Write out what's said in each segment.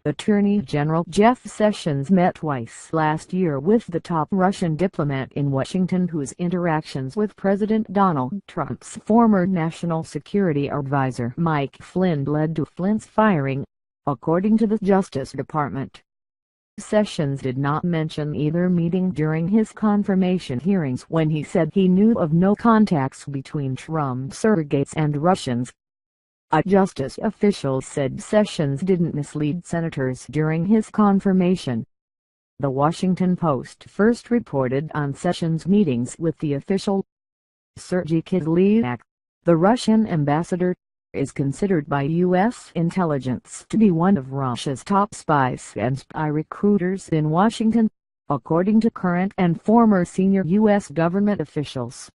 Attorney General Jeff Sessions met twice last year with the top Russian diplomat in Washington whose interactions with President Donald Trump's former national security advisor Mike Flynn led to Flynn's firing, according to the Justice Department. Sessions did not mention either meeting during his confirmation hearings when he said he knew of no contacts between Trump surrogates and Russians. A justice official said Sessions didn't mislead senators during his confirmation. The Washington Post first reported on Sessions' meetings with the official. Sergei Kislyak, the Russian ambassador, is considered by U.S. intelligence to be one of Russia's top spies and spy recruiters in Washington, according to current and former senior U.S. government officials.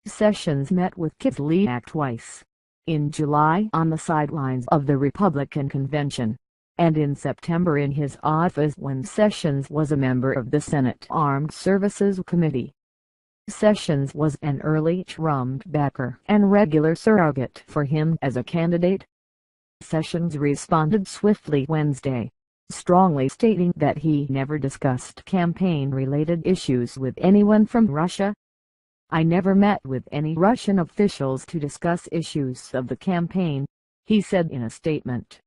Sessions met with Kislyak twice. In July on the sidelines of the Republican convention, and in September in his office when Sessions was a member of the Senate Armed Services Committee. Sessions was an early Trump backer and regular surrogate for him as a candidate. Sessions responded swiftly Wednesday, strongly stating that he never discussed campaign-related issues with anyone from Russia. "I never met with any Russian officials to discuss issues of the campaign," he said in a statement.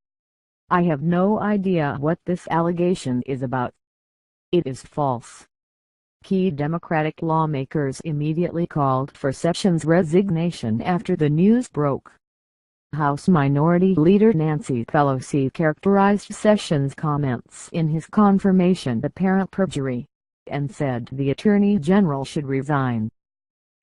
"I have no idea what this allegation is about. It is false." Key Democratic lawmakers immediately called for Sessions' resignation after the news broke. House Minority Leader Nancy Pelosi characterized Sessions' comments in his confirmation apparent perjury, and said the Attorney General should resign.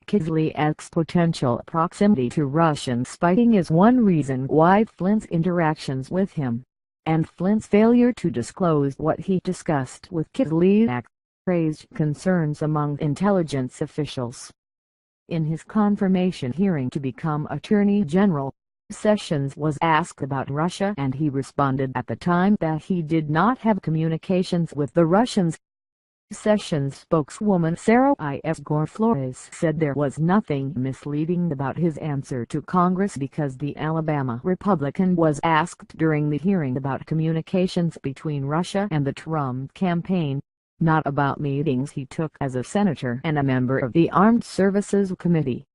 Kislyak's potential proximity to Russian spying is one reason why Flynn's interactions with him, and Flynn's failure to disclose what he discussed with Kislyak, raised concerns among intelligence officials. In his confirmation hearing to become Attorney General, Sessions was asked about Russia and he responded at the time that he did not have communications with the Russians. Sessions spokeswoman Sarah Flores said there was nothing misleading about his answer to Congress because the Alabama Republican was asked during the hearing about communications between Russia and the Trump campaign, not about meetings he took as a senator and a member of the Armed Services Committee.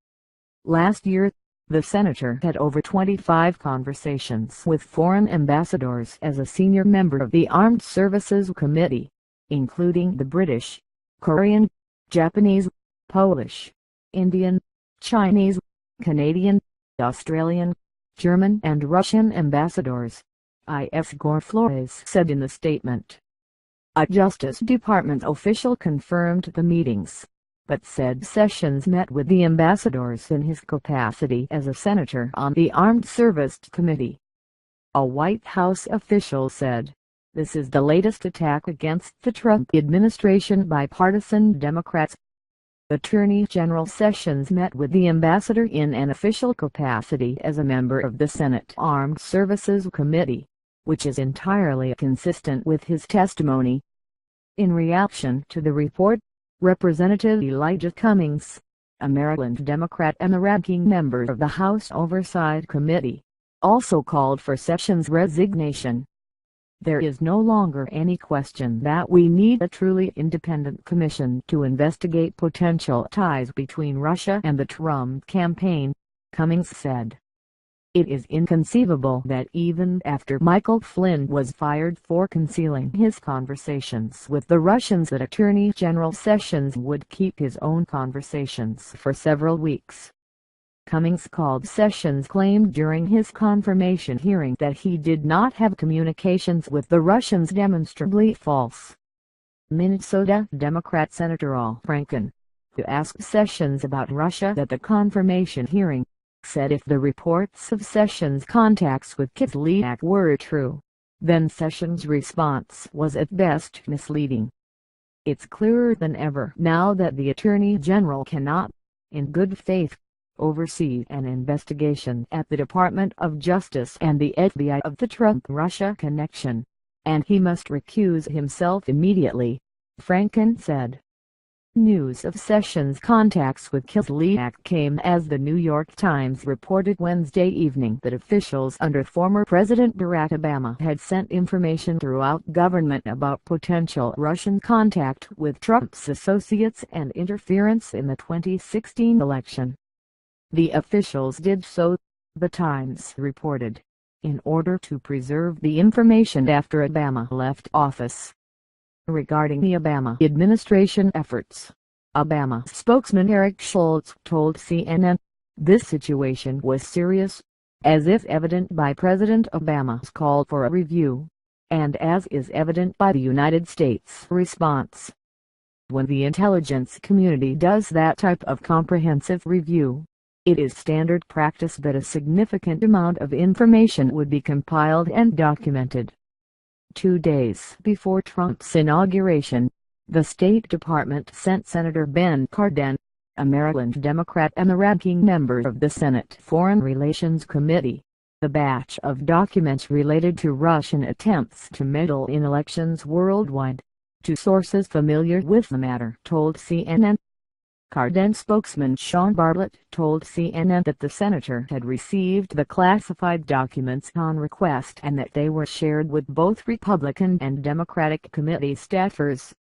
Last year, the senator had over 25 conversations with foreign ambassadors as a senior member of the Armed Services Committee, including the British, Korean, Japanese, Polish, Indian, Chinese, Canadian, Australian, German and Russian ambassadors, Flores said in the statement. A Justice Department official confirmed the meetings, but said Sessions met with the ambassadors in his capacity as a senator on the Armed Services Committee. A White House official said, "This is the latest attack against the Trump administration by partisan Democrats." Attorney General Sessions met with the ambassador in an official capacity as a member of the Senate Armed Services Committee, which is entirely consistent with his testimony. In reaction to the report, Representative Elijah Cummings, a Maryland Democrat and a ranking member of the House Oversight Committee, also called for Sessions' resignation. "There is no longer any question that we need a truly independent commission to investigate potential ties between Russia and the Trump campaign," Cummings said. "It is inconceivable that even after Michael Flynn was fired for concealing his conversations with the Russians that Attorney General Sessions would keep his own conversations for several weeks." Cummings called Sessions' claim during his confirmation hearing that he did not have communications with the Russians demonstrably false. Minnesota Democrat Senator Al Franken, who asked Sessions about Russia at the confirmation hearing, said if the reports of Sessions' contacts with Kislyak were true, then Sessions' response was at best misleading. "It's clearer than ever now that the Attorney General cannot, in good faith, oversee an investigation at the Department of Justice and the FBI of the Trump-Russia connection, and he must recuse himself immediately," Franken said. News of Sessions' contacts with Kislyak came as the New York Times reported Wednesday evening that officials under former President Barack Obama had sent information throughout government about potential Russian contact with Trump's associates and interference in the 2016 election. The officials did so, the Times reported, in order to preserve the information after Obama left office. Regarding the Obama administration efforts, Obama spokesman Eric Schultz told CNN, "This situation was serious, as is evident by President Obama's call for a review, and as is evident by the United States response. When the intelligence community does that type of comprehensive review, it is standard practice that a significant amount of information would be compiled and documented." 2 days before Trump's inauguration, the State Department sent Senator Ben Cardin, a Maryland Democrat and the ranking member of the Senate Foreign Relations Committee, a batch of documents related to Russian attempts to meddle in elections worldwide, to sources familiar with the matter told CNN. Cardin spokesman Sean Bartlett told CNN that the senator had received the classified documents on request and that they were shared with both Republican and Democratic committee staffers.